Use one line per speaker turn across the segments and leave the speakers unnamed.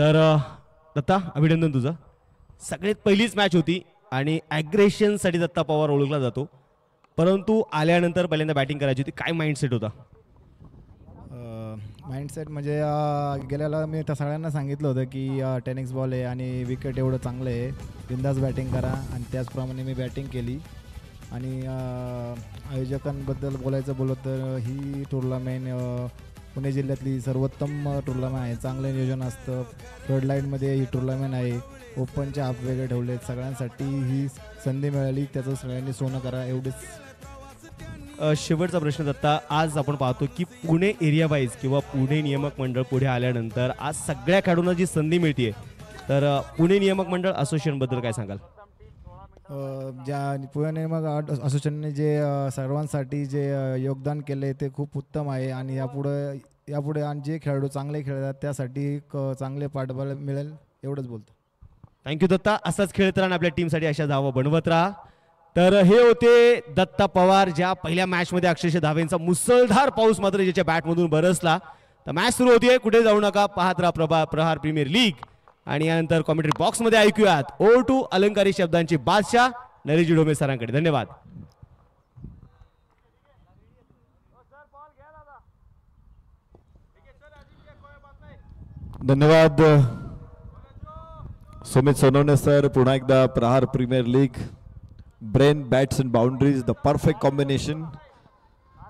तर दत्ता अभिनंदन तुझं. सगळ्यात पहिलीच मॅच होती आणि ॲग्रेशनसाठी दत्ता पवार ओळखला जातो, परंतु आल्यानंतर पहिल्यांदा बॅटिंग करायची होती. काय माइंडसेट होता?
माइंडसेट म्हणजे गेल्याला मी त्या सगळ्यांना सांगितलं होतं की टेनिस बॉल आहे आणि विकेट एवढं चांगलं आहे, बिंदास बॅटिंग करा आणि त्याचप्रमाणे मी बॅटिंग केली. आणि आयोजकांबद्दल बोलायचं तर ही टुर्नामेंट पुणे जिल्ह्यातली सर्वोत्तम टुर्नामेंट आहे. चांगलं नियोजन असतं. थर्ड लाईनमध्ये ही टुर्नामेंट आहे. ओपनचे हाफ वेगळे ठेवले. सगळ्यांसाठी ही संधी मिळाली, त्याचं सगळ्यांनी सोनं करा एवढेच.
शेवटचा प्रश्न दत्ता, आज आपण पाहतो की पुणे एरिया वाईज किंवा पुणे नियामक मंडळ पुढे आल्यानंतर आज सगळ्या खेळाडूंना जी संधी मिळते, तर पुणे नियामक मंडळ असोसिएशनबद्दल काय सांगाल?
ज्या पुणे नियामक असोसिएशनने जे सर्वांसाठी जे योगदान केले ते खूप उत्तम आहे आणि यापुढे आणि जे खेळाडू चांगले खेळतात त्यासाठी चांगले पाठबळ मिळेल एवढंच बोलतो.
थँक्यू दत्ता. असाच खेळत राहा आपल्या टीमसाठी, अशा धावा बनवत राहा. तर हे होते दत्ता पवार, ज्या पहिल्या मॅचमध्ये अक्षरशः धावेंचा मुसळधार पाऊस मात्र ज्याच्या बॅटमधून बरसला. तर मॅच सुरू होतीये, कुठे जाऊ नका, पाहत राहा प्रहार प्रीमियर लीग. आणि यानंतर कॉमेंट्री बॉक्समध्ये ऐकूयात O2 अलंकारी शब्दांची बादशाह नरेश डोमे सरांकडे. धन्यवाद.
धन्यवाद सुमित सोनवणे सर. पुन्हा एकदा Prahaar premier league, brain bats and boundaries, the perfect combination.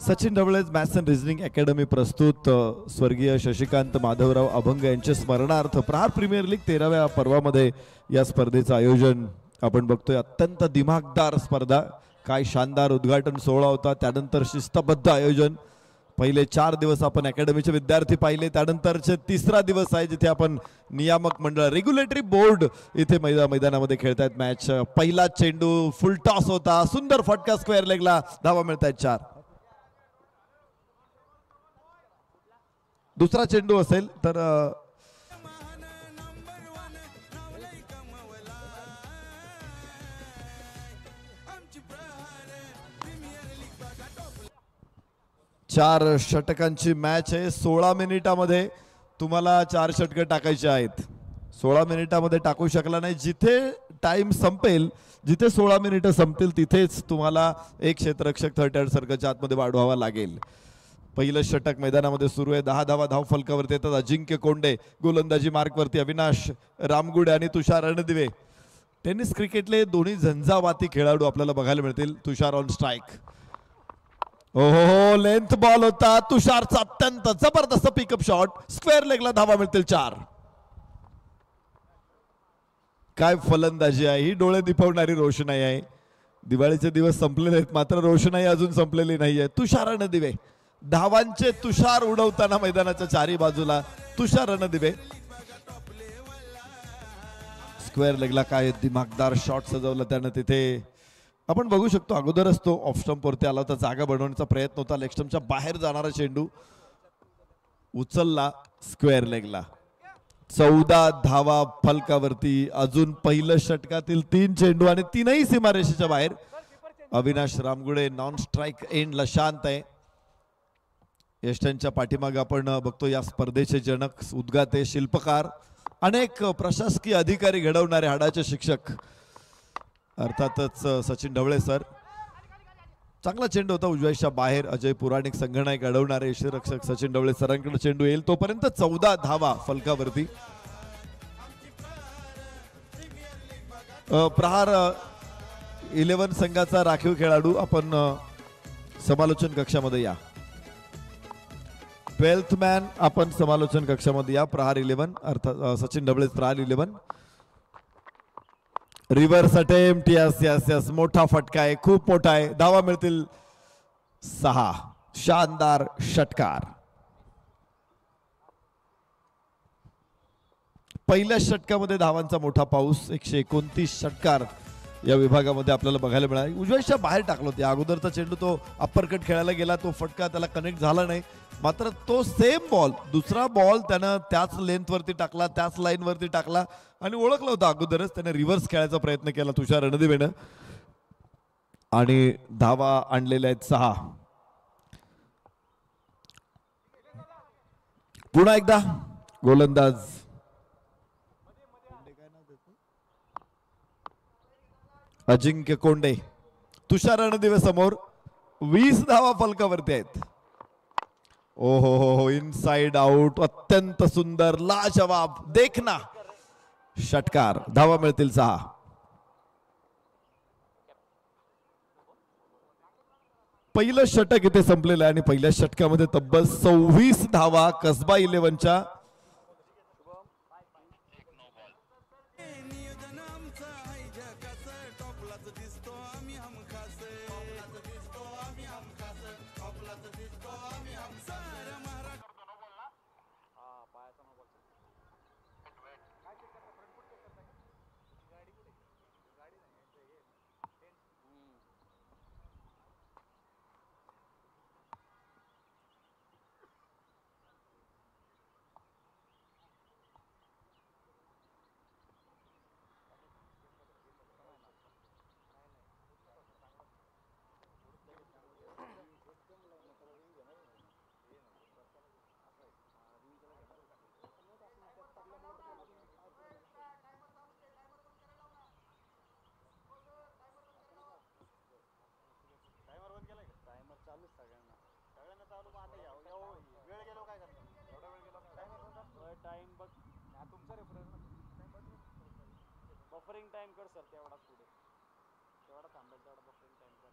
Sachin Dhawale's maths and reasoning academy प्रस्तुत स्वर्गीय शशिकांत माधवराव अभंग यांच्या स्मरणार्थ प्रहार प्रीमियर लीग 13व्या पर्वामध्ये या स्पर्धेचं आयोजन आपण बघतोय. अत्यंत दिमागदार स्पर्धा. काय शानदार उद्घाटन सोहळा होता, त्यानंतर शिस्तबद्ध आयोजन. पहिले 4 दिवस आपण अकॅडमीचे विद्यार्थी पाहिले, त्यानंतरचे तिसरा दिवस आहे जिथे आपण नियामक मंडळ रेग्युलेटरी बोर्ड इथे मैदानामध्ये खेळतायत मॅच. पहिला चेंडू फुल टॉस होता, सुंदर फटका स्क्वेअर लेगला, धावा मिळतायत 4. दुसरा चेंडू असेल तर चार षटकांची मॅच आहे. 16 मिनिटामध्ये तुम्हाला 4 षटकं टाकायचे आहेत. 16 मिनिटामध्ये टाकू शकला नाही, जिथे टाइम संपेल, जिथे 16 मिनिटं संपतील तिथेच तुम्हाला एक क्षेत्ररक्षक थर्ड हँड सर्कलच्या आतमध्ये वाढवावा लागेल. पहिलं षटक मैदानामध्ये सुरू आहे. 10 धावा धाव फलकावरती येतात. अजिंक्य कोंडे गोलंदाजी मार्कवरती, अविनाश रामगुडे आणि तुषार रणदिवे. टेनिस क्रिकेटले दोन्ही झंझावाती खेळाडू आपल्याला बघायला मिळतील. तुषार ऑन स्ट्राईक. ओहो, लेंथ बॉल होता. तुषारचा अत्यंत जबरदस्त पिकअप शॉट, स्क्वेअर लेगला धावा मिळतील 4. काय फलंदाजी आहे ही, डोळे दिपवणारी रोषणाई आहे. दिवाळीचे दिवस संपलेले आहेत, मात्र रोषणाई अजून संपलेली नाहीये. तुषार रणदिवे, धावांचे तुषार उडवताना मैदानाच्या चारी बाजूला तुषार रणदिवे. स्क्वेअर लेगला काय दिमागदार शॉट सजवला त्यानं तिथे. आपण बघू शकतो अगोदरच तो ऑफ स्टंप वरती आला होता. जागा बनवण्याचा प्रयत्न होता. लेग स्टंपच्या बाहेर जाणारा चेंडू उचलला स्क्वेअर लेगला. 14 धावा फलकावरती. अजून पहिलं षटकातील 3 चेंडू आणि 3ही सीमारेषेच्या बाहेर. अविनाश रामगुडे नॉन स्ट्राईक एंडला शांत आहे. यष्टांच्या पाठीमागे आपण बघतो या स्पर्धेचे जनक, उद्गाते, शिल्पकार, अनेक प्रशासकीय अधिकारी घडवणारे हाडाचे शिक्षक अर्थातच सचिन ढवळे सर. चांगला चेंडू होता उजव्याच्या बाहेर. अजय पुराणिक संघनायक घडवणारे यष्टिरक्षक सचिन ढवळे सरांकडे चेंडू येईल तोपर्यंत 14 धावा फलकावरती. प्रहार 11 संघाचा राखीव खेळाडू आपण समालोचन कक्षामध्ये या. 12th मॅन आपण समालोचन कक्षामध्ये या. प्रहार 11 अर्थात सचिन ढवळे प्रहार 11. Reverse attempt. Yes yes yes, मोठा फटका आहे, खूप मोठा आहे. धावा मिळतील 6. शानदार षटकार. पहिल्या षटकामध्ये धावांचा मोठा पाऊस. 129 षटकार या विभागामध्ये आपल्याला बघायला मिळाले. उजव्याच्या बाहेर टाकलं होतं. अगोदरचा चेंडू तो अप्पर कट खेळायला गेला, तो फटका त्याला कनेक्ट झाला नाही. मात्र तो सेम बॉल, दुसरा बॉल त्यानं त्याच लेंथ वरती टाकला, त्याच लाईन वरती टाकला आणि ओळखलं होतं अगोदरच. त्याने रिव्हर्स खेळायचा प्रयत्न केला तुषार रणदिवेनं आणि धावा आणलेल्या आहेत 6. पुन्हा एकदा गोलंदाज अजिंक्य कोंडे, तुषार रणदिवे समोर 20 धावा फलकावरती आहेत. ओ हो इनसाइड आउट, अत्यंत सुंदर, लाजवाब, देखना षटकार. धावा मिळतील 6. पहिलं षटक इथे संपलेलं आहे आणि पहिल्या षटकामध्ये तब्बल 26 धावा कसबा 11च्या.
बफरिंग टाइम कर सर, तेवढा पुढे तेवढा थांबेल, तेवढा बफरिंग टाइम कर.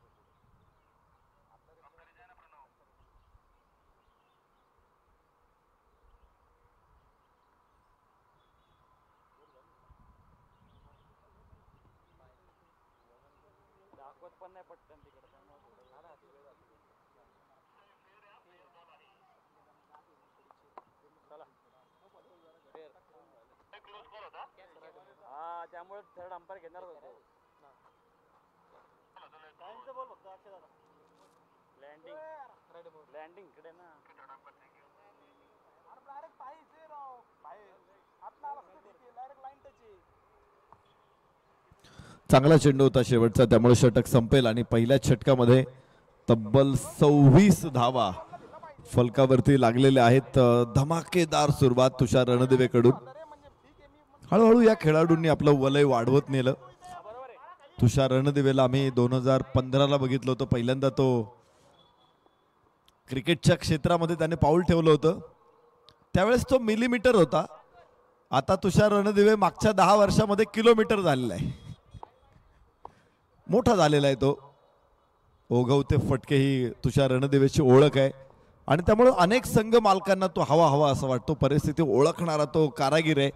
दाखवत पण नाही पटकन तिकडे, त्यामुळे हा, त्यामुळे थर्ड अंपायर घेणार होतो. बोल फक्त अक्षय दादा. लँडिंग इकडे ना.
चांगला चेंडू होता शेवटचा, त्यामुळे षटक संपेल आणि पहिल्या षटकामध्ये तब्बल 26 धावा फलकावरती लागलेल्या आहेत. धमाकेदार सुरुवात तुषार रणदिवेकडून. हळूहळू या खेळाडूंनी आपलं वलय वाढवत नेलं. तुषार रणदिवेला आम्ही 2015ला बघितलं होतं, पहिल्यांदा तो क्रिकेटच्या क्षेत्रामध्ये त्याने पाऊल ठेवलं होतं. त्यावेळेस तो मिलीमीटर होता. आता तुषार रणदिवे मागच्या 10 वर्षामध्ये किलोमीटर झालेला आहे, मोठा झालेला आहे तो. ओघवते फटके ही तुषार रणदिवेची ओळख आहे आणि त्यामुळे अनेक संघ मालकांना तो हवा हवा असं वाटतो. परिस्थिती ओळखणारा तो कारागीर आहे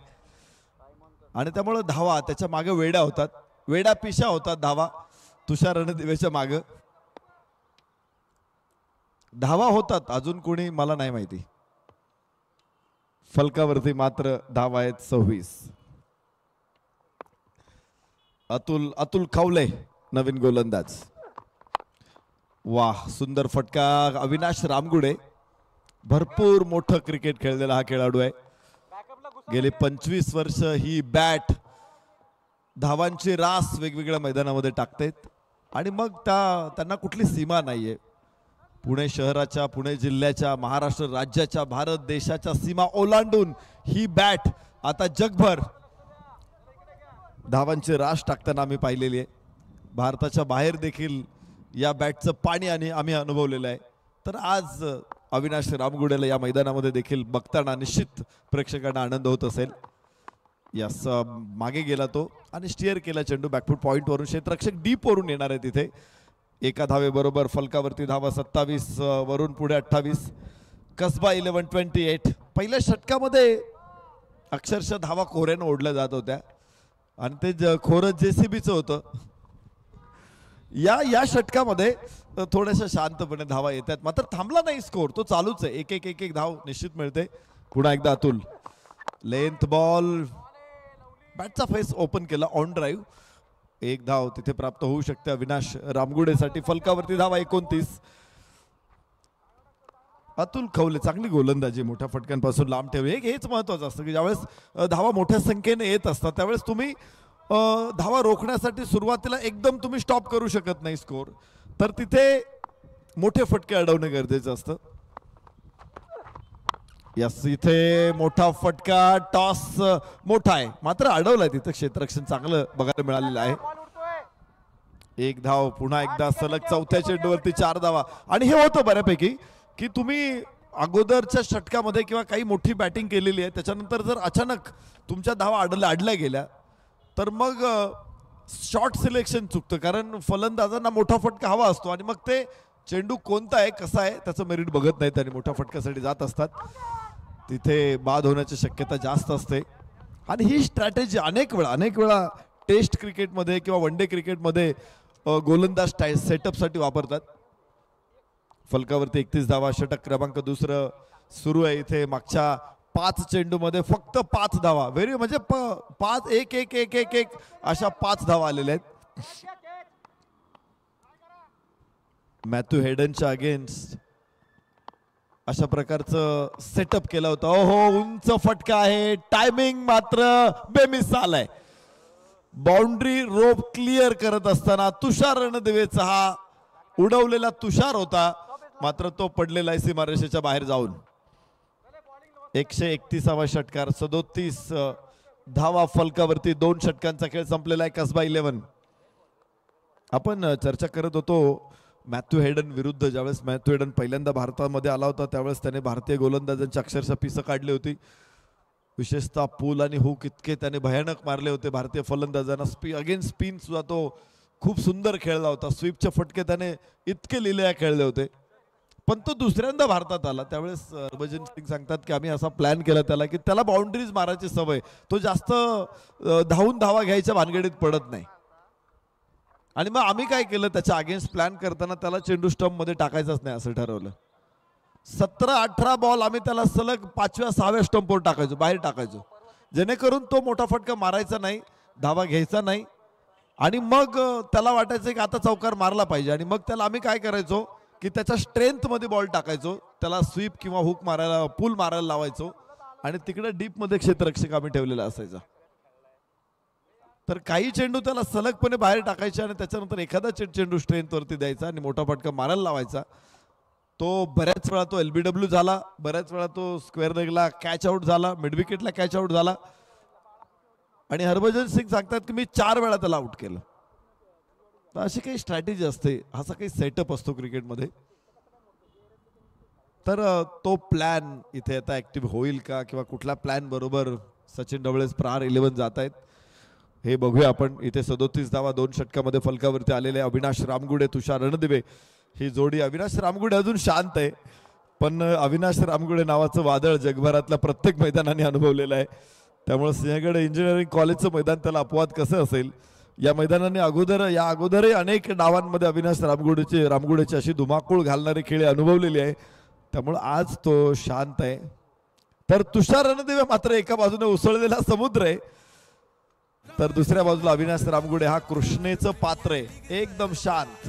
आणि त्यामुळे धावा त्याच्या मागे वेड्या होतात, वेड्या पिशा होतात धावा तुषार रणदिवेच्या मागे. धावा होतात अजून कोणी मला नाही माहिती. फलकावरती मात्र धावा आहेत 26. अतुल खवले नवीन गोलंदाज. वाह, सुंदर फटका. अविनाश रामगुडे, भरपूर मोठं क्रिकेट खेळलेला हा खेळाडू आहे. गेली 25 वर्ष ही बॅट धावांची रास वेगवेगळ्या मैदानामध्ये टाकतात आणि मग त्यांना कुठली सीमा नाहीये. पुणे शहराच्या, पुणे जिल्ह्याच्या, महाराष्ट्र राज्याच्या, भारत देशाच्या सीमा ओलांडून ही बॅट आता जगभर धावांची रास टाकताना आम्ही पाहिलेली आहे. भारताच्या बाहेर देखील या बॅटचं पाणी आणि आम्ही अनुभवलेलं आहे. तर आज अविनाश रामगुडेला या मैदानामध्ये देखील बघताना निश्चित प्रेक्षकांना आनंद होत असेल. यस, मागे गेला तो आणि स्टिअर केला चेंडू बॅकफूट पॉइंट वरून. क्षेत्ररक्षक डीप वरून येणार आहे तिथे. एका धावेबरोबर फलकावरती धावा 27 वरून पुढे 28. कसबा 11-28. पहिल्या षटकामध्ये अक्षरशः धावा खोऱ्यानं ओढल्या जात होत्या आणि ते खोरं JCBचं होतं. या षटकामध्ये थोड्याशा शांतपणे धावा येतात, मात्र थांबला नाही स्कोर, तो चालूच आहे. एक धाव निश्चित मिळते. पुन्हा एकदा अतुल, लेंथ बॉल, बॅटचा फेस ओपन केला, ऑन ड्राईव्ह. एक धाव तिथे प्राप्त होऊ शकते अविनाश रामगुडेसाठी. फलकावरती धावा 29. अतुल खवले चांगली गोलंदाजी, मोठ्या फटक्यांपासून लांब ठेवली. हेच महत्वाचं असतं की ज्यावेळेस धावा मोठ्या संख्येने येत असतात त्यावेळेस तुम्ही धावा रोखण्यासाठी सुरुवातीला एकदम तुम्ही स्टॉप करू शकत नाही स्कोर, तर तिथे मोठे फटके अडवणे गरजेचं असतं. यस, इथे मोठा फटका, टॉस मोठा आहे मात्र अडवलाय तिथे. क्षेत्ररक्षण चांगलं बघायला मिळालेलं आहे. एक धाव, पुन्हा एकदा सलग चौथ्या चेंडूवरती 4 धावा. आणि हे होतं बऱ्यापैकी की तुम्ही अगोदरच्या षटकामध्ये किंवा काही मोठी बॅटिंग केलेली आहे, त्याच्यानंतर जर अचानक तुमच्या धावा अडल्या गेल्या तर मग शॉर्ट सिलेक्शन चुकतं, कारण फलंदाजांना मोठा फटका हवा असतो आणि मग ते चेंडू कोणता आहे कसा आहे त्याचं मेरिट बघत नाहीत आणि मोठ्या फटक्यासाठी जात असतात. तिथे बाद होण्याची शक्यता जास्त असते. आणि ही स्ट्रॅटेजी अनेक वेळा टेस्ट क्रिकेटमध्ये किंवा वन डे क्रिकेटमध्ये गोलंदाज सेटअपसाठी वापरतात. फलकावरती 31 धावा, षटक क्रमांक दुसरं सुरू आहे इथे. मागच्या 5 चेंडूमध्ये फक्त 5 धावा, म्हणजे 5 1 1 1 1 1 अशा 5 धावा आलेल्या आहेत. मॅथ्यू हेडनच्या अगेन्स्ट अशा प्रकारचं सेटअप केलं होतं. ओहो, उंच फटका आहे, टायमिंग मात्र बेमिसाल आहे. बाउंड्री रोप क्लिअर करत असताना तुषार रणदिवेचा हा उडवलेला तुषार होता, मात्र तो पडलेला आहे सीमारेषेच्या बाहेर जाऊन. 131वा षटकार, 37 धावा फलकावरती. 2 षटकांचा खेळ संपलेला आहे. कसबा 11. आपण चर्चा करत होतो मॅथ्यू हेडन विरुद्ध. ज्यावेळेस मॅथ्यू हेडन पहिल्यांदा भारतामध्ये आला होता त्यावेळेस त्याने भारतीय गोलंदाजांची अक्षरशः पिसं काढली होती. विशेषतः पूल आणि हुक इतके त्याने भयानक मारले होते भारतीय फलंदाजांना. अगेन्स्ट स्पिन सुद्धा तो खूप सुंदर खेळला होता. स्वीपचे फटके त्याने इतके लिहिल्या खेळले होते. पण तो दुसऱ्यांदा भारतात आला त्यावेळेस हरभजन सिंग सांगतात की आम्ही असा प्लॅन केला त्याला की त्याला बाउंड्रीज मारायची सवय, तो जास्त धावून धावा घ्यायच्या भानगडीत पडत नाही. आणि मग आम्ही काय केलं, त्याच्या अगेन्स्ट प्लॅन करताना त्याला चेंडू स्टंप मध्ये टाकायचाच नाही असं ठरवलं. 17-18 बॉल आम्ही त्याला सलग 5व्या-6व्या स्टंपवर टाकायचो, बाहेर टाकायचो, जेणेकरून तो मोठा फटका मारायचा नाही, धावा घ्यायचा नाही. आणि मग त्याला वाटायचं की आता चौकार मारला पाहिजे. आणि मग त्याला आम्ही काय करायचो की त्याच्या स्ट्रेंथ मध्ये बॉल टाकायचो, त्याला स्वीप किंवा हुक मारायला, पूल मारायला लावायचो आणि तिकडे डीप मध्ये क्षेत्ररक्षक आम्ही ठेवलेला असायचा. तर काही चेंडू त्याला सलगपणे बाहेर टाकायचे आणि त्याच्यानंतर एखादा चेंडू स्ट्रेंथ वरती द्यायचा आणि मोठा फटका मारायला लावायचा. तो बऱ्याच वेळा तो LBW झाला, बऱ्याच वेळा तो स्क्वेअर लेगला कॅच आउट झाला, मिड विकेटला कॅच आउट झाला. आणि हरभजन सिंग सांगतात की मी 4 वेळा त्याला आउट केलं. तर अशी काही स्ट्रॅटेजी असते, असा काही सेटअप असतो क्रिकेटमध्ये. तर तो प्लॅन इथे आता ऍक्टिव्ह होईल का किंवा कुठल्या प्लॅन बरोबर सचिन ढवळे प्रहार 11 जात आहेत हे बघूया आपण. इथे 37 धावा 2 षटकामध्ये फलकावरती आलेले अविनाश रामगुडे, तुषार रणदिवे ही जोडी. अविनाश रामगुडे अजून शांत आहे, पण अविनाश रामगुडे नावाचं वादळ जगभरातल्या प्रत्येक मैदानाने अनुभवलेलं आहे. त्यामुळे सिंहगड इंजिनिअरिंग कॉलेजचं मैदान त्याला अपवाद कसं असेल. या मैदानाने अगोदरही अनेक डावांमध्ये अविनाश रामगुडेची अशी धुमाकूळ घालणारी खेळी अनुभवलेली आहे. त्यामुळे आज तो शांत आहे. तर तुषार रणदिवे मात्र एका बाजूने उसळलेला समुद्र आहे, तर दुसऱ्या बाजूला अविनाश रामगुडे हा कृष्णेचं पात्र आहे, एकदम शांत.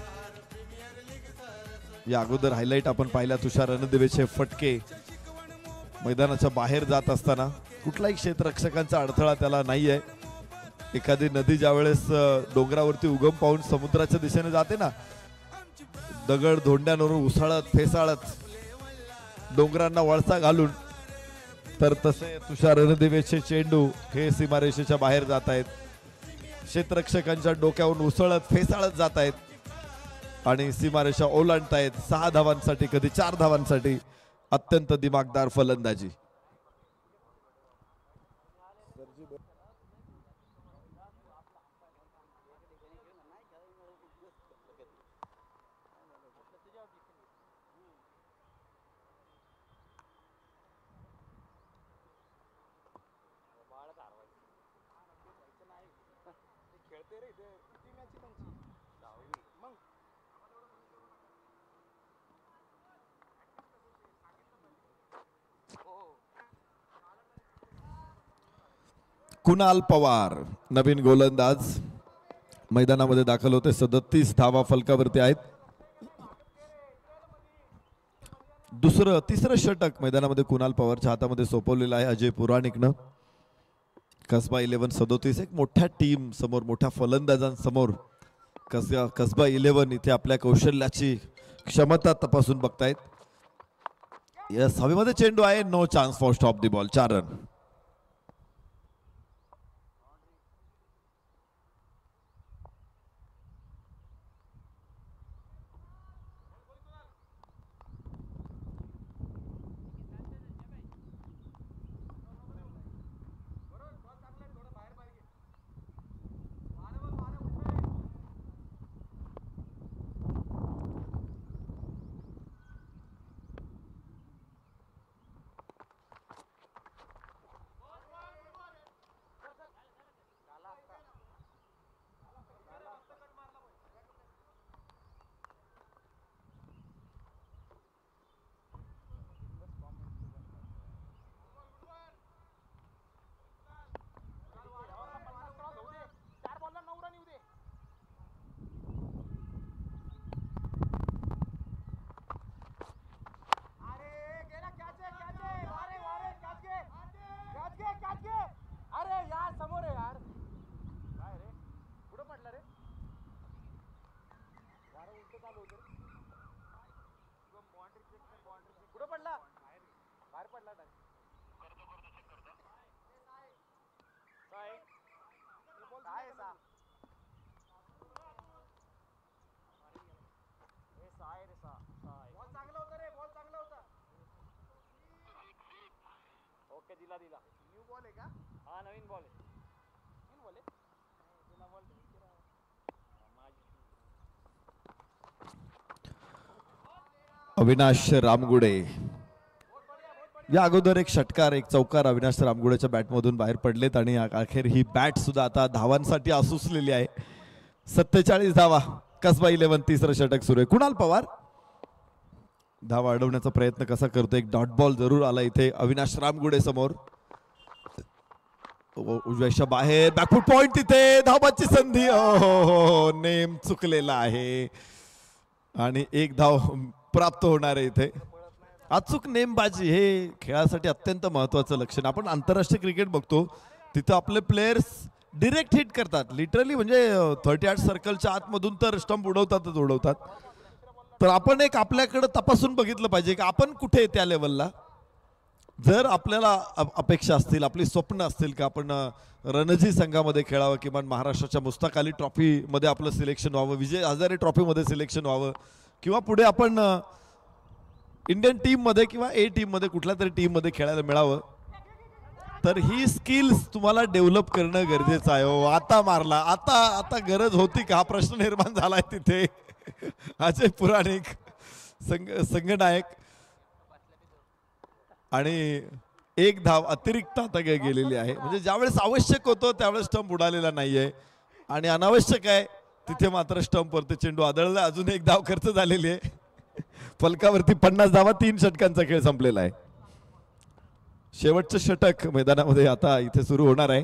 या अगोदर हायलाइट आपण पाहिला तुषार रणदिवेचे फटके मैदानाच्या बाहेर जात असताना कुठलाही क्षेत्ररक्षकांचा अडथळा त्याला नाही आहे. एखादी नदी ज्या वेळेस डोंगरावरती उगम पाहून समुद्राच्या दिशेने जाते ना, दगड धोंड्यांवरून उसळत फेसाळत डोंगरांना वळसा घालून, तर तसे तुषार रणदिवेचे चेंडू हे सीमारेषेच्या बाहेर जात आहेत, क्षेत्ररक्षकांच्या डोक्यावरून उसळत फेसाळत जात आहेत आणि सीमारेषा ओलांडतायत. 6 धावांसाठी, कधी 4 धावांसाठी. अत्यंत दिमागदार फलंदाजी.
खेळते रे इथे, किती मॅच आहे त्यांची? 10वी. मग
कुणाल पवार नवीन गोलंदाज मैदानामध्ये दाखल होते. 37 धावा फलकावरती आहेत. तिसरं षटक मैदानामध्ये कुणाल पवारच्या हातामध्ये सोपवलेलं आहे अजय पुराणिकनं. कसबा 11 37, एक मोठ्या टीम समोर, मोठ्या फलंदाजांसमोर कसबा 11 इथे आपल्या कौशल्याची क्षमता तपासून बघतायत. यस, हवेमध्ये चेंडू आहे, no chance for stop the ball. 4 run.
काय सा ए साय रे सा साय बॉल चांगला होता रे बॉल चांगला होता ओके दिला दिला न्यू बॉल आहे का हा नवीन बॉल आहे नवीन बॉल आहे जुना बॉल
अविनाश रामगुडे या अगोदर एक षटकार एक चौकार अविनाश रामगुडेच्या बॅटमधून बाहेर पडलेत आणि अखेर ही बॅट सुद्धा आता धावांसाठी आसुसलेली आहे. 47 धावा कसबा 11 तिसरं षटक सुरू आहे. कुणाल पवार धावा अडवण्याचा प्रयत्न कसा करतो. एक डॉट बॉल जरूर आला इथे अविनाश रामगुडे समोर. उजव्याच्या बाहेर बॅकफूट पॉइंट तिथे धावाची संधी. हो नेम चुकलेला आहे आणि एक धाव प्राप्त होणार आहे इथे. अचूक नेमबाजी हे खेळासाठी अत्यंत महत्वाचं लक्षण. आपण आंतरराष्ट्रीय क्रिकेट बघतो तिथं आपले प्लेयर्स डिरेक्ट हिट करतात लिटरली म्हणजे 38 सर्कलच्या आतमधून तर स्टंप उडवतात. तर आपण एक आपल्याकडे तपासून बघितलं पाहिजे की आपण कुठे त्या लेवलला. जर आपल्याला अपेक्षा असतील आपली स्वप्न असतील की आपण रणजी संघामध्ये खेळावं किंवा महाराष्ट्राच्या मुस्ताक अली ट्रॉफीमध्ये आपलं सिलेक्शन व्हावं विजय हजारे ट्रॉफीमध्ये सिलेक्शन व्हावं किंवा पुढे आपण इंडियन टीममध्ये किंवा ए टीममध्ये कुठल्या तरी टीममध्ये खेळायला मिळावं तर ही स्किल्स तुम्हाला डेव्हलप करणं गरजेचं आहे. हो आता मारला आता गरज होती का हा प्रश्न निर्माण झालाय तिथे. अजय पुराणिक संघनायक आणि एक धाव अतिरिक्त आता गेलेली आहे. म्हणजे ज्यावेळेस आवश्यक होतो त्यावेळेस स्टंप उडालेला नाहीये आणि अनावश्यक आहे तिथे मात्र स्टंपवरती चेंडू आदळला. अजून एक धाव खर्च झालेली आहे. फलकावरती 50 धावा 3 षटकांचा खेळ संपलेला आहे. शेवटचं षटक मैदानामध्ये आता इथे सुरू होणार आहे.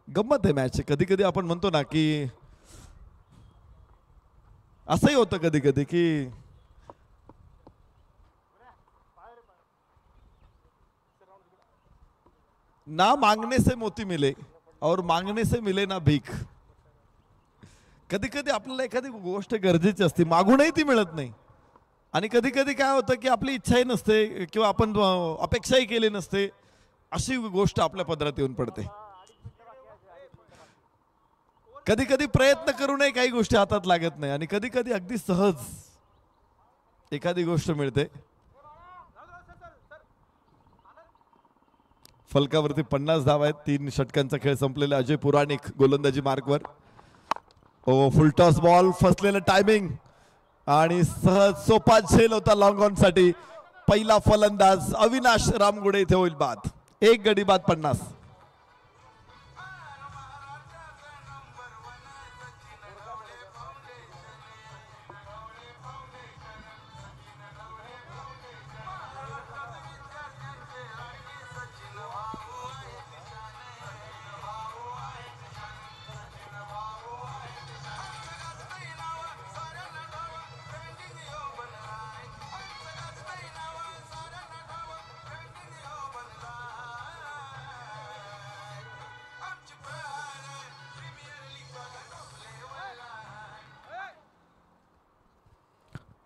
गंमत आहे मॅच. कधी कधी आपण म्हणतो ना की असंही होतं कधी कधी की ना मांगने से मोती मिले और मांगने से मिले ना भीक. कधी कधी आपल्याला एखादी गोष्ट गरजेची असते मागूनही ती मिळत नाही आणि कधी कधी काय होतं की आपली इच्छाही नसते किंवा आपण अपेक्षाही केली नसते अशी गोष्ट आपल्या पदरात येऊन पडते. कधी कधी प्रयत्न करूनही काही गोष्टी हातात लागत नाही आणि कधी कधी अगदी सहज एखादी गोष्ट मिळते. फलकावरती 50 धावा आहेत. 3 षटकांचा खेळ संपलेला. अजय पुराणिक गोलंदाजी मार्कवर. फुल टॉस बॉल फसलेलं टायमिंग आणि सहज सोपा झेल होता लॉंग ऑन साठी. पहिला फलंदाज अविनाश रामगुडे इथे होईल बाद. 1 गडी बाद 50.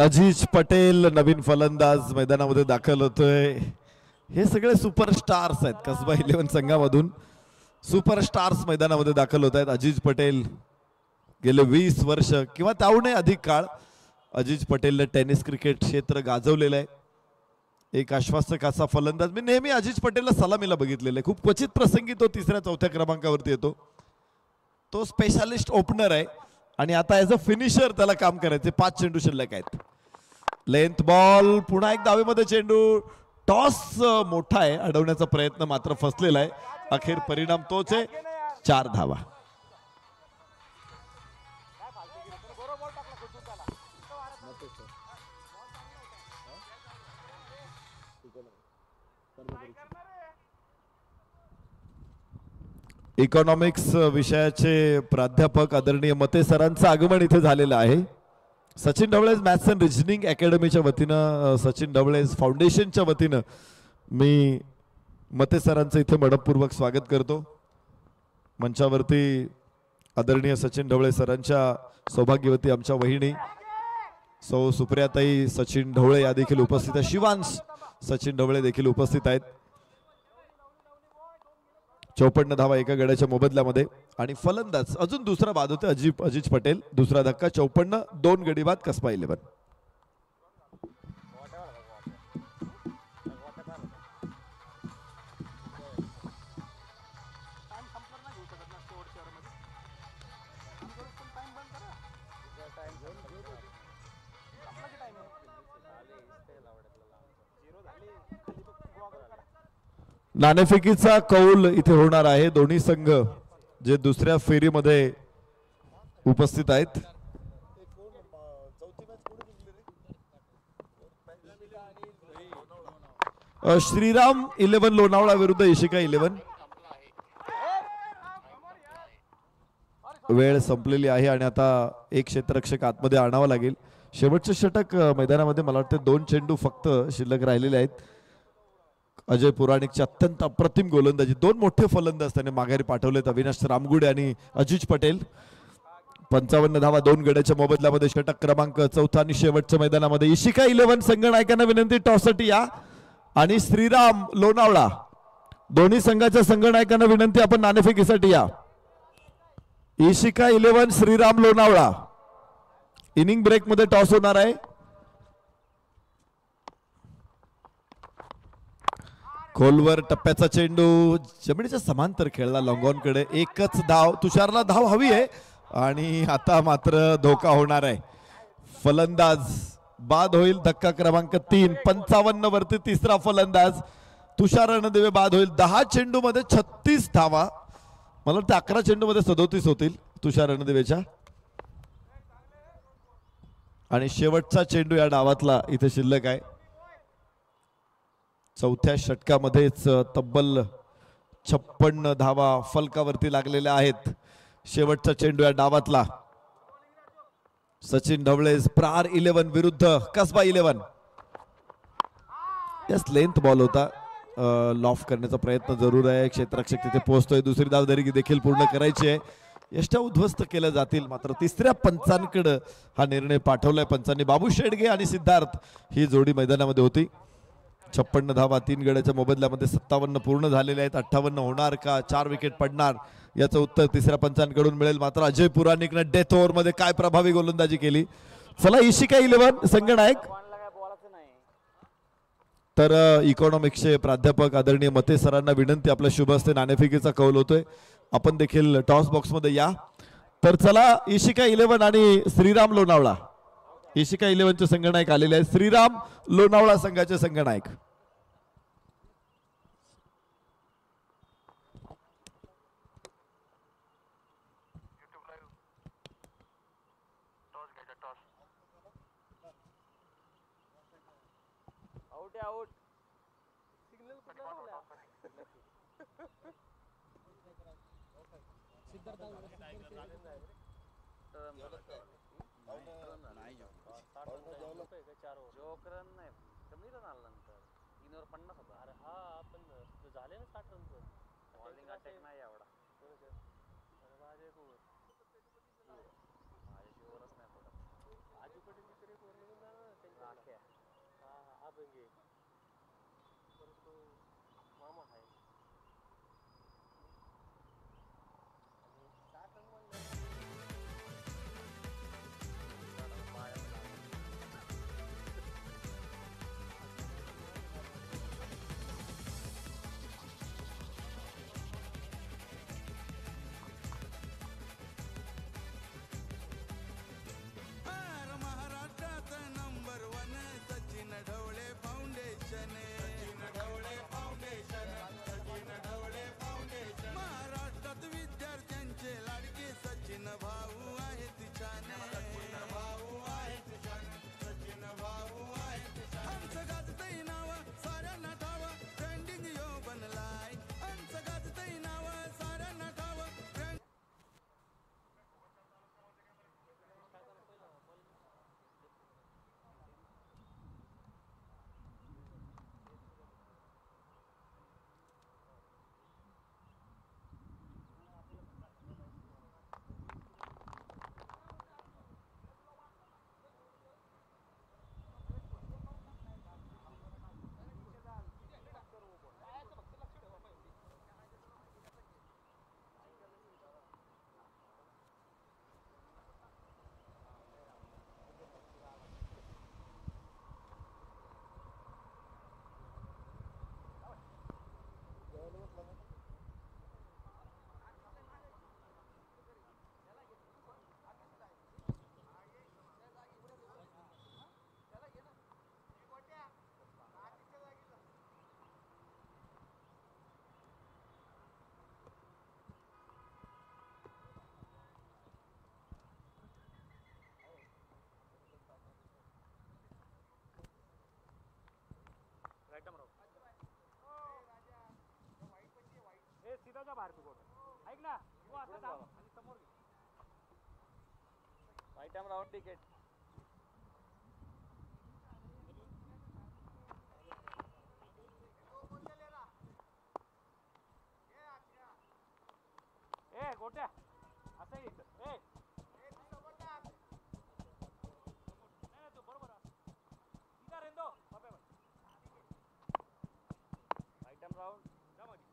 अजीज पटेल नवीन फलंदाज मैदानामध्ये दाखल होतोय. हे सगळे सुपरस्टार्स आहेत. कसबा 11 संघामधून सुपरस्टार्स मैदानामध्ये दाखल होत आहेत. अजीज पटेल गेले 20 वर्ष किंवा त्याहूनही अधिक काळ अजीज पटेलने टेनिस क्रिकेट क्षेत्र गाजवलेलं आहे. एक आश्वासक असा फलंदाज. मी नेहमी अजीज पटेलला सलामीला बघितलेलं आहे. खूप क्वचित प्रसंगी तो 3ऱ्या-4थ्या क्रमांकावरती येतो. तो स्पेशालिस्ट ओपनर आहे आणि आता ॲज अ फिनिशर त्याला काम करायचे. 5 चेंडू शिल्लक आहेत. लेंथ बॉल पुन्हा एक दावेमध्ये चेंडू. टॉस मोठा आहे. अडवण्याचा प्रयत्न मात्र फसलेला आहे. अखेर परिणाम तोच आहे. 4 धावा. इकॉनॉमिक्स विषयाचे प्राध्यापक आदरणीय मते सरांचं आगमन इथे झालेलं आहे. Sachin Dhawale maths and reasoning अकॅडमीच्या वतीनं सचिन ढवळे फाउंडेशनच्या वतीनं मी मते सरांचं इथे मनपूर्वक स्वागत करतो. मंचावरती आदरणीय सचिन ढवळे सरांच्या सौभाग्यवती आमच्या वहिनी सौ सुप्रियाताई सचिन ढवळे या देखील उपस्थित आहेत. शिवांश सचिन ढवळे देखील उपस्थित आहेत. 54 धावा एका गड्याच्या मोबदल्यामध्ये. आणि फलंदाज अजून दुसरा बाद होते अजिज पटेल. दुसरा धक्का 54, 2 गडी बाद कसबा 11. नाणेफेकीचा कौल इथे होणार आहे. दोन्ही संघ जे दुसऱ्या फेरीमध्ये उपस्थित आहेत. श्रीराम 11 लोणावळा विरुद्ध इशिका 11. वेळ संपलेली आहे आणि आता एक क्षेत्ररक्षक आतमध्ये आणावा लागेल. शेवटचे षटक मैदानामध्ये मला वाटतं 2 चेंडू फक्त शिल्लक राहिलेले आहेत. अजय पुराणिकची अत्यंत अप्रतिम गोलंदाजी. 2 मोठे फलंदाज त्याने माघारी पाठवलेत, अविनाश रामगुडे आणि अजिज पटेल. 55 धावा 2 गड्याच्या मोबदल्यामध्ये. षटक क्रमांक 4 आणि शेवटच्या मैदानामध्ये इशिका 11 संघनायकांना विनंती टॉससाठी या. आणि श्रीराम लोणावळा दोन्ही संघाच्या संघनायकांना विनंती आपण नाणेफेकीसाठी या. इशिका 11 श्रीराम लोणावळा. इनिंग ब्रेक मध्ये टॉस होणार आहे. खोलवर टप्प्याचा चेंडू जमिनीच्या समांतर खेळला लॉंगॉन कडे. एकच धाव, तुषारला धाव हवी आहे आणि आता मात्र धोका होणार आहे. फलंदाज बाद होईल. धक्का क्रमांक 3. 55 वरती तिसरा फलंदाज तुषार रणदिवे बाद होईल. 10 चेंडू मध्ये 36 धावा. मला वाटतं 11 चेंडू मध्ये 37 होतील तुषार रणदिवेच्या. आणि शेवटचा चेंडू या डावातला इथे शिल्लक आहे. चौथ्या षटकामध्येच तब्बल 56 धावा फलकावरती लागलेल्या आहेत. शेवटचा चेंडू या डावातला. सचिन ढवळे प्रार 11 विरुद्ध कसबा 11. यस, लेंथ बॉल होता. लॉफ करण्याचा प्रयत्न जरूर आहे. क्षेत्ररक्षक तिथे पोहोचतोय. दुसरी धावधरी देखील पूर्ण करायची आहे. यष्ट्या उद्ध्वस्त केल्या जातील. मात्र तिसऱ्या पंचांकडे हा निर्णय पाठवलाय पंचांनी. बाबू शेडगे आणि सिद्धार्थ ही जोडी मैदानामध्ये होती. 56 धावा 3 गड्याच्या मोबदल्यामध्ये. 57 पूर्ण झालेले आहेत. 58 होणार का? 4 विकेट पडणार? याचं उत्तर तिसऱ्या पंचांकडून मिळेल. मात्र अजय पुराणिकने डेथ ओव्हर मध्ये काय प्रभावी गोलंदाजी केली. चला इशिका 11 संघनायक. तर इकॉनॉमिक्सचे प्राध्यापक आदरणीय मते सरांना विनंती, आपल्या शुभ हस्ते नाणेफेकीचा कौल होतोय. आपण देखील टॉस बॉक्स मध्ये या. तर चला इशिका 11 आणि श्रीराम लोणावळा. इशिका 11 चे संघनायक आलेले आहेत. श्रीराम लोणावळा संघाचे संघनायक.
आउट सिग्नल कुठला लावला? जोकरन नाही कमी रन आला नंतर 3 ओव्हर 50 होता. अरे हा पण झाले ना 60 रन. बॉलिंग अटॅक नाही एवढा. अरे माझे ओव्हर माझे ओव्हरच नाही पडत. आजू पटेल तरी ओव्हर निघून जाणार त्यांच्या आख्या. हा हा बंगे परंतु मामा आहे.
महाराष्ट्रात number 1 Sachin Dhawale foundation.
Right time round ticket ए गोट्या असं इथं ए तू बरोबर सीधा रेंदो राईट टाइम राऊंड जा माझी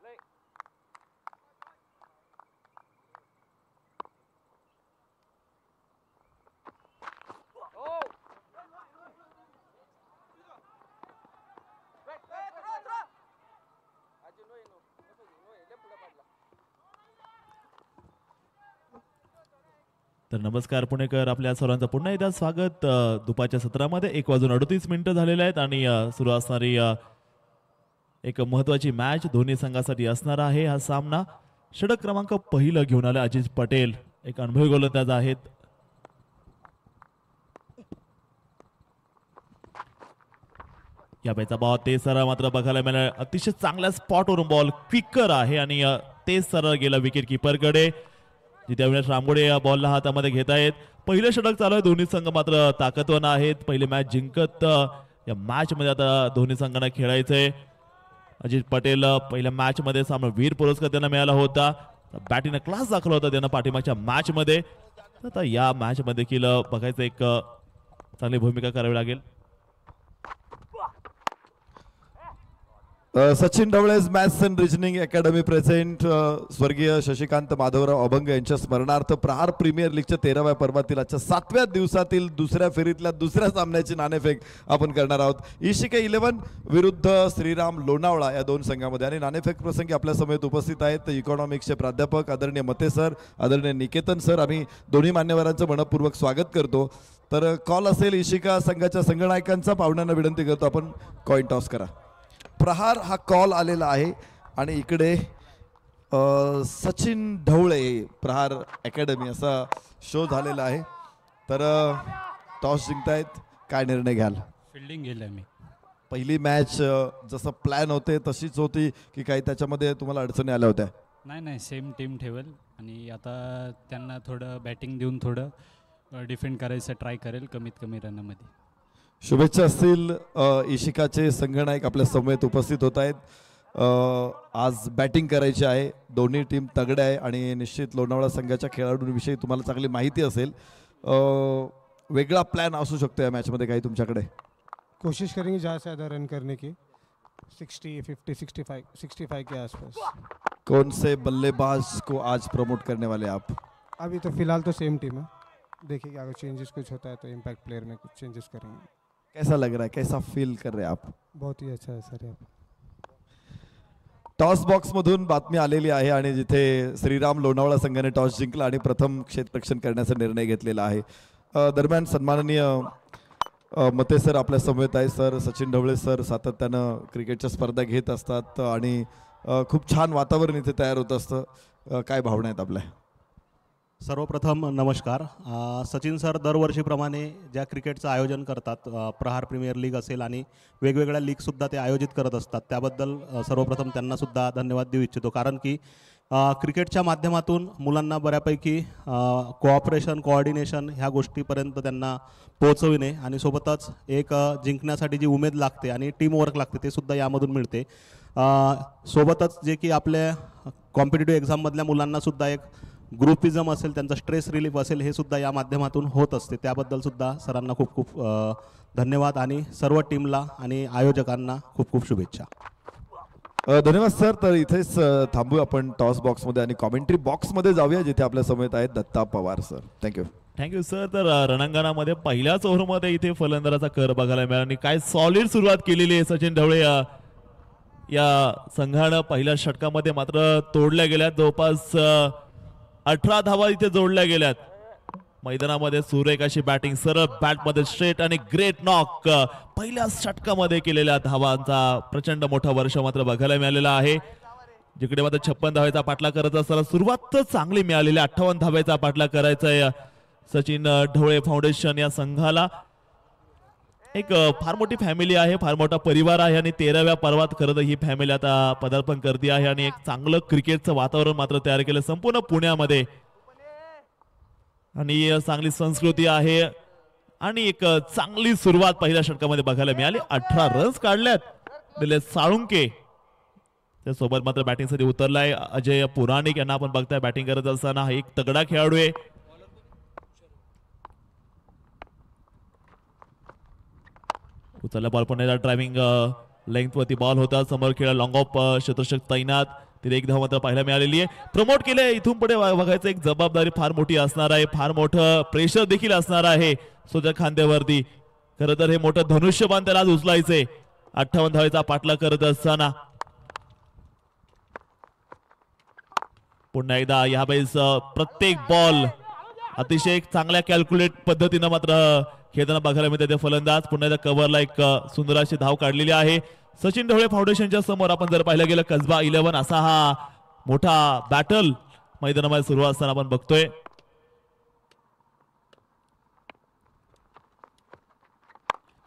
लय ओ अजून नो नो ले पुढे पडला
तर नमस्कार पुणेकर, आपल्या सर्वांचं पुन्हा एकदा स्वागत दुपारच्या सत्रामध्ये 1:38 झालेले आहेत आणि सुरू असणारी एक महत्वाची मॅच दोन्ही संघासाठी असणार आहे. हा सामना षटक क्रमांक पहिलं घेऊन आले अजित पटेल, एक अनुभवी गोलंदाज आहेत. या बेचा बॉल ते सरळ मात्र बघायला मिळाला, अतिशय चांगल्या स्पॉटवरून बॉल क्विकर आहे आणि ते सरळ गेलं विकेट कीपरकडे, जिथे अविनाश रामगोडे या बॉलला हातामध्ये घेत आहेत. पहिलं षटक चालू आहे, दोन्ही संघ मात्र ताकदवान आहेत. पहिली मॅच जिंकत या मॅच मध्ये आता दोन्ही संघांना खेळायचंय. अजित पटेल पहिल्या मॅच मध्ये सामना वीर पुरस्कार त्यांना मिळाला होता, बॅटिंगने क्लास दाखवला होता त्यांना पाठीमागच्या मॅच मध्ये. आता या मॅच मध्ये देखील बघायचं, एक चांगली भूमिका करावी लागेल.
Sachin Dhawale's maths and reasoning academy present स्वर्गीय शशिकांत माधवराव अभंग यांच्या स्मरणार्थ प्रहार प्रीमियर लीगच्या 13व्या पर्वातील आजच्या 7व्या दिवसातील दुसऱ्या फेरीतल्या दुसऱ्या सामन्याची नाणेफेक आपण करणार आहोत. ईशिके 11 विरुद्ध श्रीराम लोणावळा या दोन संघामध्ये. आणि नाणेफेक प्रसंगी आपल्या समेत उपस्थित आहेत इकॉनॉमिक्सचे प्राध्यापक आदरणीय मते सर, आदरणीय निकेतन सर. आम्ही दोन्ही मान्यवरांचं मनपूर्वक स्वागत करतो. तर कॉल असेल ईशिका संघाच्या संघनायकांचा, पाहुण्यांना विनंती करतो आपण कॉइन टॉस करा. प्रहार हा कॉल आलेला आहे आणि इकडे सचिन ढवळे प्रहार अकॅडमी असा शो झालेला आहे. तर टॉस जिंकतायत, काय निर्णय घ्याल?
फिल्डिंग गेलं मी.
पहिली मॅच जसं प्लॅन होते तशीच होती की काही त्याच्यामध्ये तुम्हाला अडचणी आल्या होत्या?
नाही सेम टीम ठेवेल आणि आता त्यांना थोडं बॅटिंग देऊन थोडं डिफेंड करायचं ट्राय करेल कमीत कमी रनमध्ये.
शुभेच्छा असतील. ईशिकाचे संघनायक आपल्या समवेत उपस्थित होत आहेत. आज बॅटिंग करायची आहे, दोन्ही टीम तगड्या आहे आणि निश्चित लोणावळा संघाच्या खेळाडूंविषयी तुम्हाला चांगली माहिती असेल. वेगळा प्लॅन असू शकतो या मॅचमध्ये काही तुमच्याकडे?
कोशिश करेंगे ज़्यादा से ज़्यादा रन करने की, 60, 50, 65 के आसपास.
कौन से बल्लेबाज को आज प्रमोट करने वाले आप?
अभी तो फिलहाल तो सेम टीम है, देखिए कि अगर चेंजेस कुछ होता है तो इम्पैक्ट प्लेयर में कुछ चेंजेस करेंगे.
कैसा लग रहा है, कैसा फील कर रहे हैं आप?
बहुत ही अच्छा है सर.
टॉस बॉक्स मधून बातमी आलेली आहे आणि जिथे श्रीराम लोणावळा संघाने टॉस जिंकला आणि प्रथम क्षेत्ररक्षण करण्याचा निर्णय घेतलेला आहे. दरम्यान सन्माननीय मते सर आपल्या समवेत आहे. सर, सचिन ढवळे सर सातत्यानं क्रिकेटच्या स्पर्धा घेत असतात आणि खूप छान वातावरण इथे तयार होत असतं. काय भावना आहेत आपल्या?
सर्वप्रथम नमस्कार. सचिन सर दरवर्षीप्रमाणे ज्या क्रिकेटचं आयोजन करतात, प्रहार प्रीमियर लीग असेल आणि वेगवेगळ्या लीगसुद्धा ते आयोजित करत असतात, त्याबद्दल सर्वप्रथम त्यांनासुद्धा धन्यवाद देऊ इच्छितो. कारण की क्रिकेटच्या माध्यमातून मुलांना बऱ्यापैकी कोऑपरेशन, कोऑर्डिनेशन ह्या गोष्टीपर्यंत त्यांना पोहोचविणे आणि सोबतच एक जिंकण्यासाठी जी उमेद लागते आणि टीमवर्क लागते ते सुद्धा यामधून मिळते. सोबतच जे की आपल्या कॉम्पिटिटिव्ह एक्झाममधल्या मुलांनासुद्धा एक ग्रुपिझम असेल, त्यांचा स्ट्रेस रिलीफ असेल, हे सुद्धा या माध्यमातून होत असते. त्याबद्दल सुद्धा सरांना खूप खूप धन्यवाद आणि सर्व टीमला आणि आयोजकांना खूप खूप शुभेच्छा.
धन्यवाद सर. तर इथेच थांबू आपण टॉस बॉक्समध्ये आणि कॉमेंट्री बॉक्समध्ये जाऊया, जिथे आपल्या समवेत आहेत Datta Pawar sir.
Thank you sir. तर रणांगणामध्ये पहिल्याच ओव्हरमध्ये इथे फलंदाजाचा कर बघायला मिळाला आणि काय सॉलिड सुरुवात केलेली आहे सचिन ढवळे या संघानं. पहिल्या षटकामध्ये मात्र तोडल्या गेल्या जवळपास 18 धावा इथे जोडल्या गेल्यात. मैदानामध्ये सुरेख अशी बॅटिंग, सरळ बॅटमध्ये स्ट्रेट आणि ग्रेट नॉक पहिल्या षटकामध्ये केलेल्या धावांचा प्रचंड मोठा वर्ष मात्र बघायला मिळालेला आहे. जिकडे मात्र 56 धावेचा पाठलाग करत असताना सुरुवात तर चांगली मिळालेली, 58 धावेचा पाठलाग करायचा आहे सचिन ढवळे फाउंडेशन या संघाला. एक फार मोठी फॅमिली आहे, फार मोठा परिवार आहे आणि 13व्या पर्वात खरं तर ही फॅमिली आता पदार्पण करते आहे आणि एक चांगलं क्रिकेटचं वातावरण मात्र तयार केलं संपूर्ण पुण्यामध्ये आणि चांगली संस्कृती आहे आणि एक चांगली सुरुवात पहिल्या षटकामध्ये बघायला मिळाली. 18 रन्स काढल्यात दिले साळुंके. त्यासोबत मात्र बॅटिंगसाठी उतरलाय अजय पुराणिक यांना आपण बघताय बॅटिंग करत असताना. हा एक तगडा खेळाडू आहे. उचलला बॉल पण ड्रायव्हिंग लेंथ वरती बॉल होता. समोर खेळा लॉंग ऑफ क्षेत्ररक्षक तैनात. तिथे एक धाव मात्र पाहायला मिळालेली आहे. प्रमोट केले इथून पुढे बघायचं एक जबाबदारी फार मोठी असणार आहे. फार मोठं प्रेशर देखील असणार आहे सोच्या खांद्यावरती. खरं तर हे मोठं धनुष्यबाण त्याला आज उचलायचंय 58 धावेचा पाठलाग करत असताना. पुन्हा एकदा यावेळेस प्रत्येक बॉल अतिशय चांगल्या कॅल्क्युलेट पद्धतीनं मात्र खेळताना बघायला मिळते ते फलंदाज. पुन्हा एकदा कव्हरला एक सुंदर अशी धाव काढलेली आहे. सचिन ढवळे फाउंडेशनच्या समोर आपण जर पाहिलं गेलं कसबा 11 असा हा मोठा बॅटल मैदानामध्ये सुरू असताना आपण बघतोय.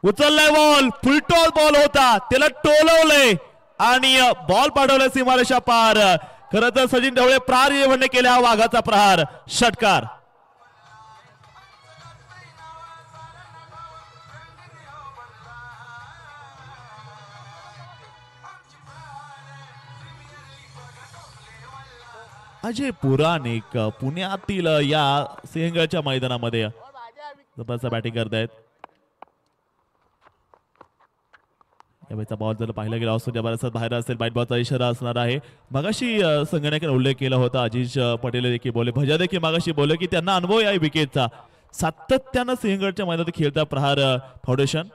उचललाय बॉल, फुलटॉस बॉल होता, त्याला टोलवलंय आणि बॉल पाठवलाय सीमारेषा पार. खरं तर सचिन ढवळे प्रहार म्हणणे केले हा वाघाचा प्रहार. षटकार. अजय पुराणिक पुण्यातील या सिंहगडच्या मैदानामध्ये जबरदस्त बॅटिंग करतायत. यावेळेचा बॉल जर पाहिला गेला ऑस्ट्रेलिया बराचसा बाहेर असेल. बाईट बॉलचा इशारा असणार आहे. मगाशी संगणकाने उल्लेख केला होता. आजीष पटेल देखील बोले, भजा देखील मगाशी बोले की त्यांना अनुभव आहे विकेटचा. सातत्यानं सिंहगडच्या मैदानात खेळता प्रहार फाउंडेशन.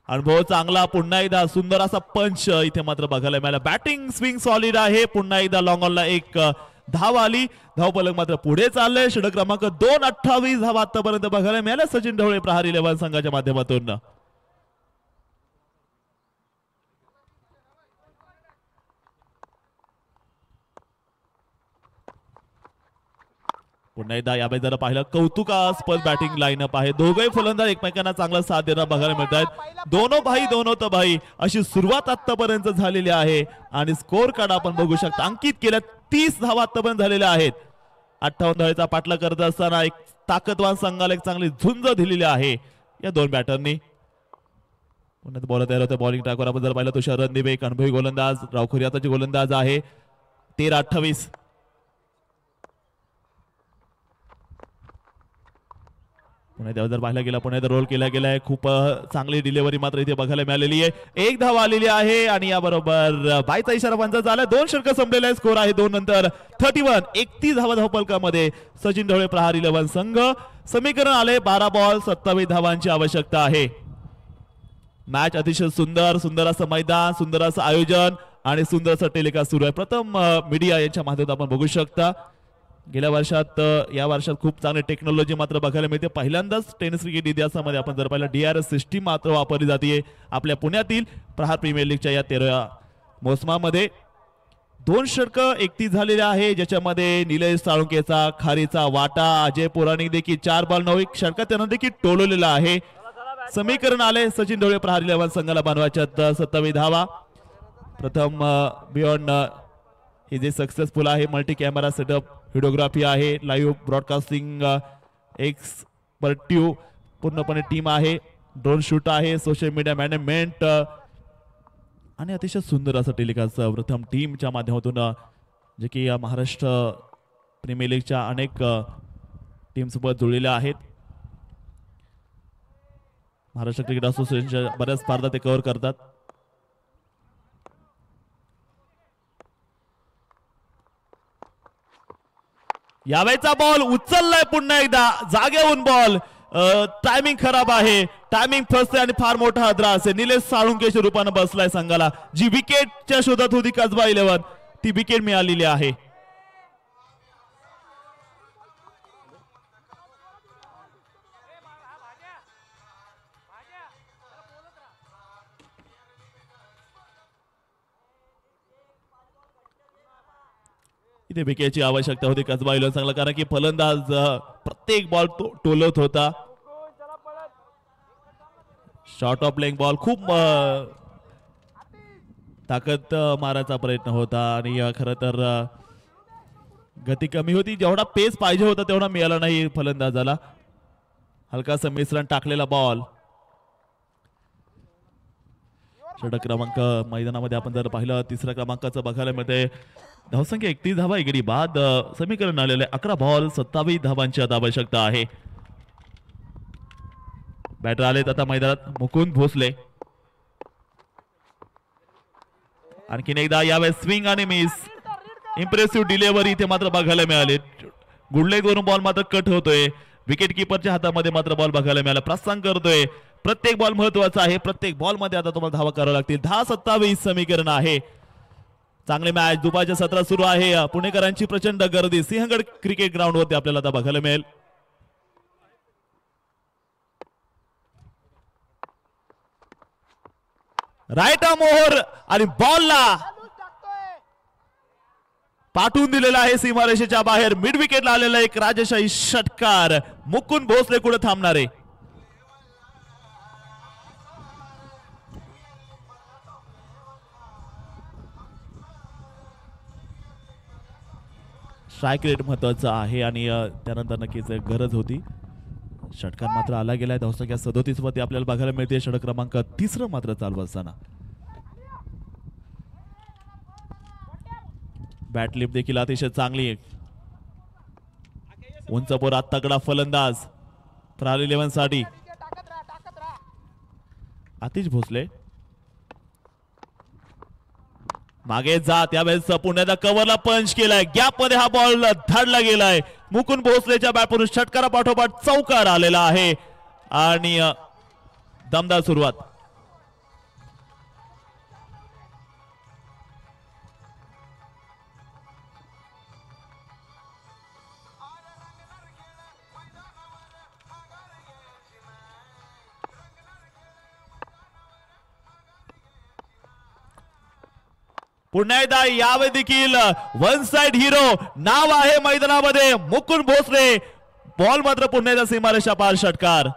अनुभव चांगला. पुन्हा एकदा सुंदर असा पंच इथे मात्र बघायला मिळाला. बॅटिंग स्विंग सॉलिड आहे. पुन्हा एकदा लॉंग ऑनला एक धाव आली. धावफलक मात्र पुढे चाललंय. षटक क्रमांक 2. 28 धावा आतापर्यंत बघायला मिळाल्या सचिन ढवळे प्रहार 11 संघाच्या माध्यमातून. पुन्हा एकदा यावेळी जरा पाहिलं कौतुकास्पद बॅटिंग लाईनअप आहे. दोघे फलंदाज एकमेकांना चांगला साथ देणं बघायला मिळत आहेत. दोनो भाई दोनो तो भाई अशी सुरुवात आतापर्यंत झालेली आहे आणि स्कोर कार्ड आपण बघू शकता. अंकित केल्या 30 धावा आतापर्यंत झालेल्या आहेत. 58 धावेचा पाठलाग करत असताना एक ताकदवान संघाला एक चांगली झुंज दिलेली आहे या दोन बॅटरनी. पुन्हा बॉलर तयार होते. बॉलिंग ट्रॅकवर आपण जर पाहिलं तुषार रणदीप एक अनुभवी गोलंदाज, रावखुरी आताचे गोलंदाज आहे. 13-28. पुन्हा जर पाहिला गेला पुन्हा रोल केला गेलाय. खूप चांगली डिलिव्हरी मात्र इथे बघायला मिळालेली आहे. एक धाव आलेली आहे आणि याबरोबर बायचा इशारा पंच झाला. 2 षटक संपलेला आहे. स्कोर आहे 2 नंतर 31. 31 धावा धावफलकामध्ये सचिन ढवळे प्रहार 11 संघ. समीकरण आले 12 बॉल 27 धावांची आवश्यकता आहे. मॅच अतिशय सुंदर सुंदर असं मैदान, सुंदर असं आयोजन आणि सुंदर असं टेलिकास्ट सुरू आहे. प्रथम मीडिया यांच्या माध्यमातून आपण बघू शकता. गेल्या वर्षात या वर्षात खूप चांगली टेक्नॉलॉजी मात्र बघायला मिळते. पहिल्यांदाच टेनिस क्रिकेट इतिहासामध्ये आपण जर पाहिलं DRS सिस्टीम मात्र वापरली जाते आपल्या पुण्यातील प्रहार प्रीमियर लीगच्या या 13व्या मोसमामध्ये. 2 षटक 31 झालेले आहे ज्याच्यामध्ये निलेश साळुंकेचा खारीचा वाटा. अजय पुराणिक देखील 4 बॉल 9 षटकात त्यांना देखील टोलवलेला आहे. समीकरण आले सचिन ढवळे प्रहार 11 संघाला बनवायच्या 27 धावा. प्रथम बियॉन्ड हे जे सक्सेसफुल आहे. मल्टी कॅमेरा सेटअप, व्हिडिओग्राफी आहे, लाईव्ह ब्रॉडकास्टिंग, एक्सपर्टिव्ह पूर्णपणे टीम आहे, ड्रोन शूट आहे, सोशल मीडिया मॅनेजमेंट आणि अतिशय सुंदर असं टेलिकास्ट प्रथम टीमच्या माध्यमातून जे की महाराष्ट्र प्रीमियर लीगच्या अनेक टीमसोबत जुळलेल्या आहेत. महाराष्ट्र क्रिकेट असोसिएशनच्या बऱ्याच स्पर्धा ते कव्हर करतात. यावेळेचा बॉल उचललाय पुन्हा एकदा जागेहून बॉल. टायमिंग खराब आहे. टायमिंग फसते आणि फार मोठा हादरा असेल. निलेश साळुंकेच्या रूपानं बसलाय संघाला. जी विकेटच्या शोधात होती कसबा 11 ती विकेट मिळालेली आहे. इथे विकेटची आवश्यकता होती कसबा 11 चांगला कारण की फलंदाज प्रत्येक बॉल टोलत होता. शॉर्ट ऑफ लेंग बॉल खूप ताकद मारायचा प्रयत्न होता आणि खरं तर गती कमी होती. जेवढा पेस पाहिजे होता तेवढा मिळाला नाही फलंदाजाला. हलकासा मिश्रण टाकलेला बॉल. षटक क्रमांक मैदानामध्ये आपण जर पाहिलं तिसऱ्या क्रमांकाचं बघायला मिळते. धावसंख्या 31 धावा इकडे बाद. समीकरण आलेले 11 बॉल 27 धावांची आता आवश्यकता आहे. बॅटर आलेत आता मैदानात. मुकुंद भोसले आणखीन एकदा यावेळेस स्विंग आणि मिस. इम्प्रेसिव्ह डिलिव्हरी इथे मात्र बघायला मिळाली. गुडलेग वरून बॉल मात्र कट होतोय. विकेट किपरच्या हातामध्ये मात्र बॉल बघायला मिळाला. प्रस्थान करतोय. प्रत्येक बॉल महत्वाचा आहे. प्रत्येक बॉल मध्ये आता तुम्हाला धावा करावं लागतील. 10-27 समीकरण आहे. चांगले मॅच दुपारच्या सत्रात सुरू आहे. पुणेकरांची प्रचंड गर्दी सिंहगड क्रिकेट ग्राउंड वरती आपल्याला आता बघायला मिळेल. राईट मोहर आणि बॉलला पाठवून दिलेला आहे सीमारेषेच्या बाहेर. मिड विकेटला आलेला एक राजशाही षटकार. मुकुंद भोसले कुठे थांबणार आहे. स्ट्राईक रेट महत्वाचं आहे आणि त्यानंतर नक्कीच गरज होती. षटकार मात्र आला गेलाय. धावसंख्या 37 मध्ये आपल्याला बघायला मिळते. षटक क्रमांक 3 मात्र चालू असताना बॅट लिप देखील अतिशय चांगली आहे. उंच पोर तगडा फलंदाज प्रहार 11 साठी आतिश भोसले मागे जा. त्यावेळेस पुण्याचा कव्हरला पंच केलाय. गॅप मध्ये हा बॉल धाडला गेलाय. मुकुंद भोसलेच्या बॅटवरून षटकारा पाठोपाठ चौकार आलेला आहे आणि दमदार सुरुवात. पुन्हा एकदा यावे देखील वन साइड हिरो नाव आहे मैदानामध्ये मुकुंद भोसले. बॉल मात्र पुन्हा एकदा सीमारेषा पार षटकार.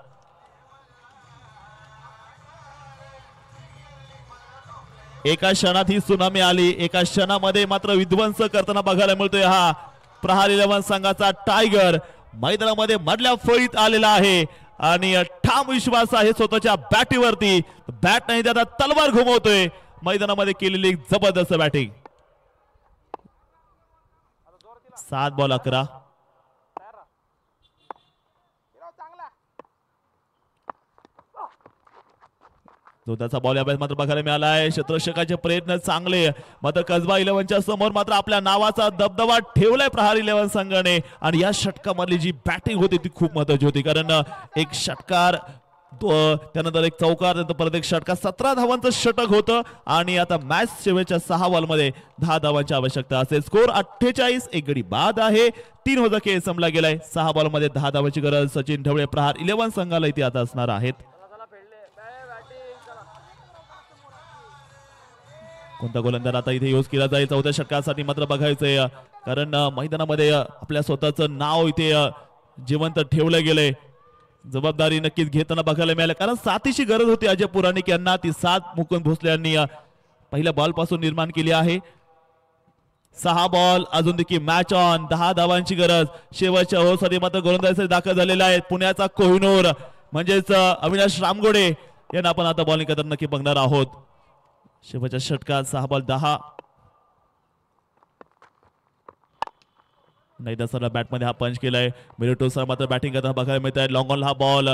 एका क्षणात ही सुनामी आली. एका क्षणामध्ये मात्र विध्वंस करताना बघायला मिळतोय हा प्रहार 11 संघाचा टायगर. मैदानामध्ये मधल्या फळीत आलेला आहे आणि ठाम विश्वास आहे स्वतःच्या बॅटीवरती. बॅट नाही त्याला तलवार घुमवतोय. मैदानामध्ये केलेली जबरदस्त बॅटिंग. 7 बॉल 11. जोदाचा बॉल यावेळेस मात्र बघायला मिळाला आहे. क्षेत्ररक्षकाचे प्रयत्न चांगले मात्र कसबा 11च्या समोर मात्र आपल्या नावाचा दबदबा ठेवलाय प्रहार 11 संघाने. आणि या षटकामधली जी बॅटिंग होती ती खूप महत्वाची होती कारण एक षटकार त्यानंतर एक चौकार त्यानंतर परत एक षटकार 17 धावांचं षटक होतं आणि आता मॅच शेवटच्या 6 बॉल मध्ये 10 धावांची आवश्यकता असेल. स्कोर 48. एक गडी बाद आहे. 3 होता खेळ संपला गेलाय. 6 बॉल मध्ये 10 धावांची गरज. सचिन ढवळे प्रहार 11 संघाला इथे आता असणार आहेत. कोणता गोलंदाज आता इथे यूज केला जाईल चौथ्या षटकासाठी मात्र बघायचंय कारण मैदानामध्ये आपल्या स्वतःचं नाव इथे जिवंत ठेवलं गेलंय. जबाबदारी नक्कीच घेताना बघायला मिळालं कारण साथीची गरज होती अजय पुराणिक यांना. ती साथ मुकुंद भोसले यांनी पहिल्या बॉल पासून निर्माण केली आहे. 6 बॉल अजून देखील मॅच ऑन. 10 धावांची गरज. शेवटच्या ओव्हरसाठी मात्र गोलंदाजीसाठी दाखल झालेला आहे पुण्याचा कोहिनूर म्हणजेच अविनाश रामगोडे यांना आपण आता बॉलिंग करताना नक्की बघणार आहोत. शेवटच्या षटकात 6 बॉल 10. नाही दसरा बॅट मध्ये हा पंच केलाय. मिलिटो सर मात्र बॅटिंग करताना बघायला मिळत आहे. लॉंग ऑन हा बॉल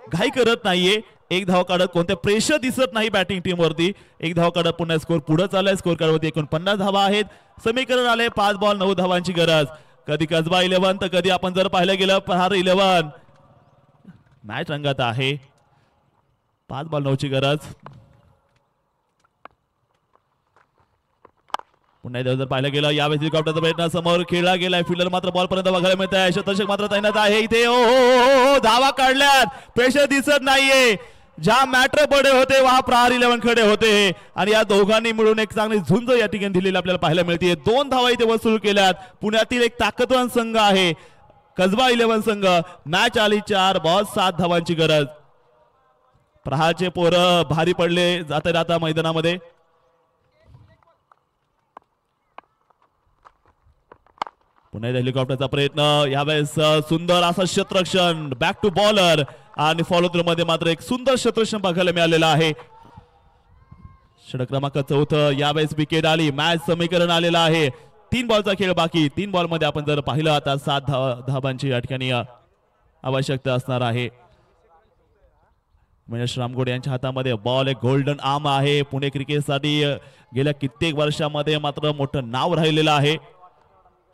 घाई करत नाहीये. एक धाव काढत कोणते प्रेशर दिसत नाही बॅटिंग टीम वरती. एक धाव काढत पुन्हा स्कोर पुढे चाललाय. स्कोर कार्ड वरती 49 धावा आहेत. समीकरण आले 5 बॉल 9 धावांची गरज. कधी कसबा 11 तर कधी आपण जर पाहिलं गेलं प्रहार 11. मॅच रंगात आहे. 5 बॉल 9 ची गरज. पुन्हा जर पाहिलं गेलं यावेळेस हेलिकॉप्टरचा प्रयत्न समोर खेळला गेलाय. फिल्डर मात्र बॉल पर्यंत बघायला मिळत आहे. शतक मात्र तैनात आहे इथे. ओ धावा काढल्यात. प्रेशर दिसत नाहीये. ज्या मॅटर बडे होते वहा प्रहार 11 खडे होते आणि या दोघांनी मिळून एक चांगली झुंज या ठिकाणी दिलेली आपल्याला पाहायला मिळते. 2 धावा इथे वसूल केल्यात. पुण्यातील एक ताकदवान संघ आहे कसबा 11 संघ. मॅच आली 4 बॉल 7 धावांची गरज. प्रहारचे पोरं भारी पडले जाता जाता मैदानामध्ये. पुन्हा हेलिकॉप्टरचा प्रयत्न, यावेळेस सुंदर असं क्षेत्ररक्षण, बॅक टू बॉलर आणि फॉलो थ्रू मध्ये मात्र एक सुंदर क्षेत्ररक्षण बघायला मिळालेलं आहे. षटक क्रमांक 4 यावेळेस विकेट आली, मॅच समीकरण आलेलं आहे. 3 बॉलचा खेळ बाकी. 3 बॉल मध्ये आपण जर पाहिलं आता 7 धाबांची या ठिकाणी आवश्यकता असणार आहे. महेश रामगोडे यांच्या हातामध्ये बॉल, एक गोल्डन आर्म आहे. पुणे क्रिकेटसाठी गेल्या कित्येक वर्षामध्ये मात्र मोठं नाव राहिलेलं आहे.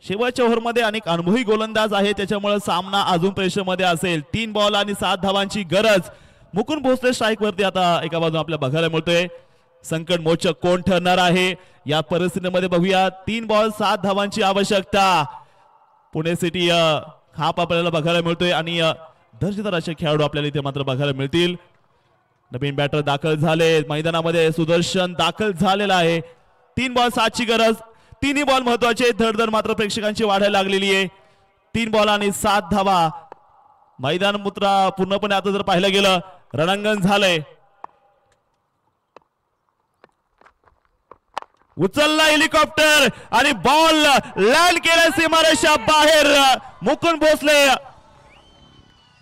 शेवटच्या ओव्हरमध्ये अनेक अनुभवी गोलंदाज आहे, त्याच्यामुळे सामना अजून प्रेशरमध्ये असेल. 3 बॉल आणि 7 धावांची गरज. मुकुंद भोसले स्ट्राईक वरती आता एका बाजूने आपल्याला बघायला मिळतोय. संकट मोचक कोण ठरणार आहे या परिस्थितीमध्ये बघूया. 3 बॉल 7 धावांची आवश्यकता. पुणे सिटी खाप आपल्याला बघायला मिळतोय आणि दर्जेदार असे खेळाडू आपल्याला इथे मात्र बघायला मिळतील. नवीन बॅटर दाखल झाले मैदानामध्ये, सुदर्शन दाखल झालेला आहे. 3 बॉल 7 ची गरज. 3ही बॉल महत्वाचे. धडधड मात्र प्रेक्षकांची वाढायला लागलेली आहे. 3 बॉल आणि 7 धावा. मैदान मुद्रा पूर्णपणे आता जर पाहिलं गेलं रणांगण झालंय. उचलला हेलिकॉप्टर आणि बॉल लँड केला सीमारेषा बाहेर. मुकुंद भोसले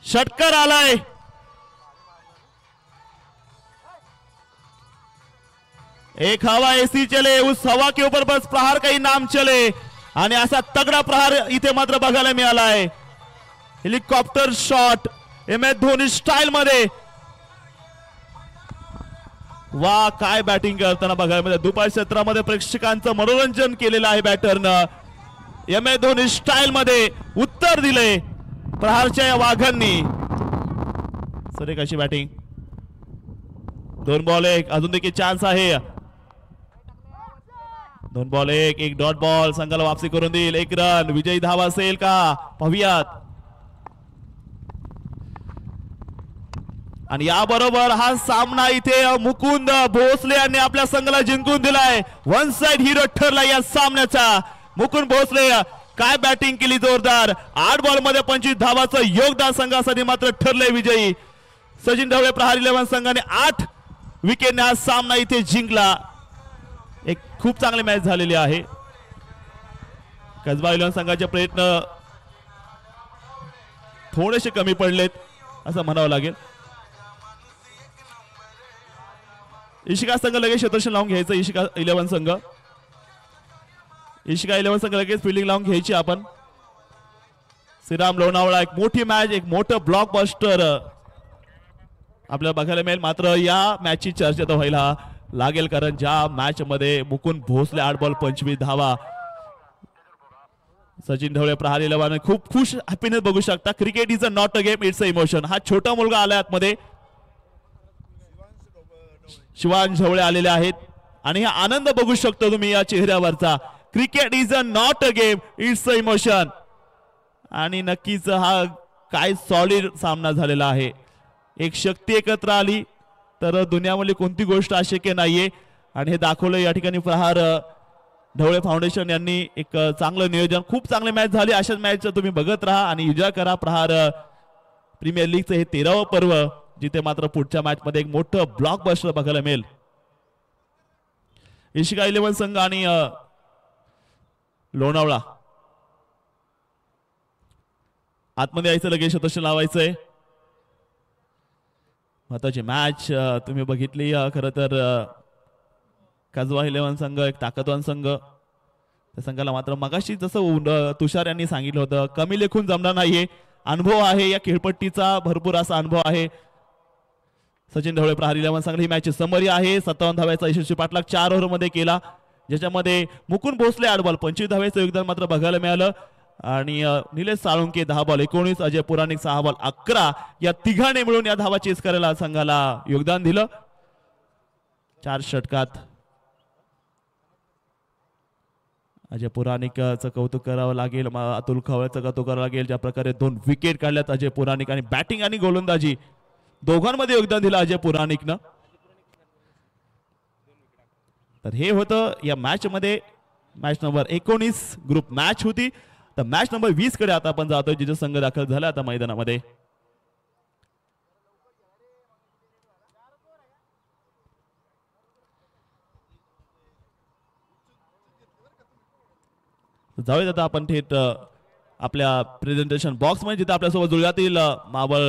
षटकार आलाय. एक हवा ऐसी चले उस हवा के ऊपर बस प्रहार का ही नाम चले आणि असा तगडा प्रहार इथे मात्र बघायला मिळाला आहे. Helicopter shot MS Dhoni style मध्ये. वा काय बॅटिंग करताना बघायला मिळालं. दुपार क्षेत्रामध्ये प्रेक्षकांचं मनोरंजन केलेलं आहे बॅटरनं. MS धोनी स्टाईल मध्ये उत्तर दिले प्रहारच्या या वाघांनी. सर कशी बॅटिंग. 2 बॉल 1 अजून देखील चान्स आहे. 2 बॉल 1 डॉट बॉल. संघाला वापसी करून देईल 1 रन. विजयी धावा असेल का पाहूयात. आणि याबरोबर हा सामना इथे मुकुंद भोसले यांनी आपल्या संघाला जिंकून दिलाय. 1 साइड हिरो ठरला या सामन्याचा. मुकुंद भोसले काय बॅटिंग केली जोरदार. 8 बॉल मध्ये 25 धावाचं योगदान संघासाठी मात्र ठरलंय विजयी. सचिन ढवळे प्रहार 11 संघाने 8 विकेटने हा सामना इथे जिंकला. एक खूप चांगली मॅच झालेली आहे. कसबा 11 संघाचे प्रयत्न थोडेसे कमी पडलेत असं म्हणावं लागेल. इशिका संघ लगेच क्षेत्ररक्षण लावून घ्यायचं. इशिका 11 संघ लगेच फिल्डिंग लावून घ्यायची आपण. श्रीराम लोणावळा एक मोठी मॅच, एक मोठं ब्लॉकबस्टर आपल्याला बघायला मिळेल. मात्र या मॅचची चर्चा तर व्हायला लागेल कारण ज्या मॅच मध्ये मुकुंद भोसले 8 बॉल 25 धावा. सचिन ढवळे प्रहार 11 खूप खुश हॅपीनेस बघू शकता. Cricket is a not a game, it's a emotion. हा छोटा मुलगा आलाय आतमध्ये. शिवांश ढवळे आलेले आहेत आणि हा आनंद बघू शकतो तुम्ही या चेहऱ्यावरचा. Cricket is a not a game, it's a emotion. आणि नक्कीच हा काय सॉलिड सामना झालेला आहे. एक शक्ती एकत्र आली तर दुनियामधली कोणती गोष्ट अशक्य नाहीये आणि हे दाखवलं या ठिकाणी प्रहार ढवळे फाउंडेशन यांनी. एक चांगलं नियोजन, खूप चांगली मॅच झाली. अशाच मॅच तुम्ही बघत राहा आणि एन्जॉय करा. प्रहार प्रीमियर लीगचं हे 13वं पर्व जिथे मात्र पुढच्या मॅच मध्ये एक मोठं ब्लॉकबस्टर बघायला मिळेल. इशिका 11 संघ आणि लोणावळा आतमध्ये यायचं, लगेच क्षेत्ररक्षण लावायचंय. महत्वाची मॅच तुम्ही बघितली. खरं तर कसबा 11 संघ एक ताकदवान संघ. त्या संघाला मात्र मगाशी जसं तुषार यांनी सांगितलं होतं कमी लेखून जमणार नाहीये. अनुभव आहे या खेळपट्टीचा, भरपूर असा अनुभव आहे. सचिन ढवळे प्रहार 11 संघ ही मॅच समरी आहे. 57 धाव्याचा यशस्वी पाठलाग 4 ओव्हर मध्ये केला, ज्याच्यामध्ये मुकुंद भोसले 8 बॉल 25 धाव्याचं योगदान मात्र बघायला मिळालं. आणि निलेश साळुंके 10 बॉल 19, अजय पुराणिक 6 बॉल 11 या तिघांनी मिळून या धावा चेस करायला संघाला योगदान दिलं. 4 षटकात अजय पुराणिकचं कौतुक करावं लागेल, अतुल खवळेचं कौतुक करावं लागेल. ज्या प्रकारे 2 विकेट काढल्यात अजय पुराणिक आणि बॅटिंग आणि गोलंदाजी दोघांमध्ये योगदान दिलं अजय पुराणिकनं. तर हे होतं या मॅच मध्ये. मॅच नंबर 19 ग्रुप मॅच होती. तर मॅच नंबर 20 कडे आता आपण जातोय, जिथे संघ दाखल झाला आता मैदानामध्ये. जाऊयात आता आपण थेट आपल्या प्रेझेंटेशन बॉक्स मध्ये, जिथे आपल्यासोबत जुळगातील मावळ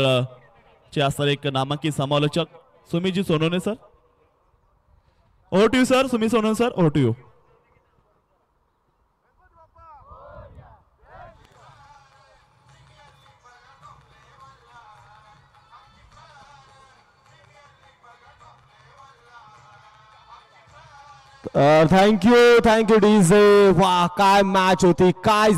चे असणारे एक नामांकित समालोचक Sumiji Sonawane sir. Over to you sir. Sumi Sonawane sir, over to you.
Thank you DJ. वा काय मॅच होती, काय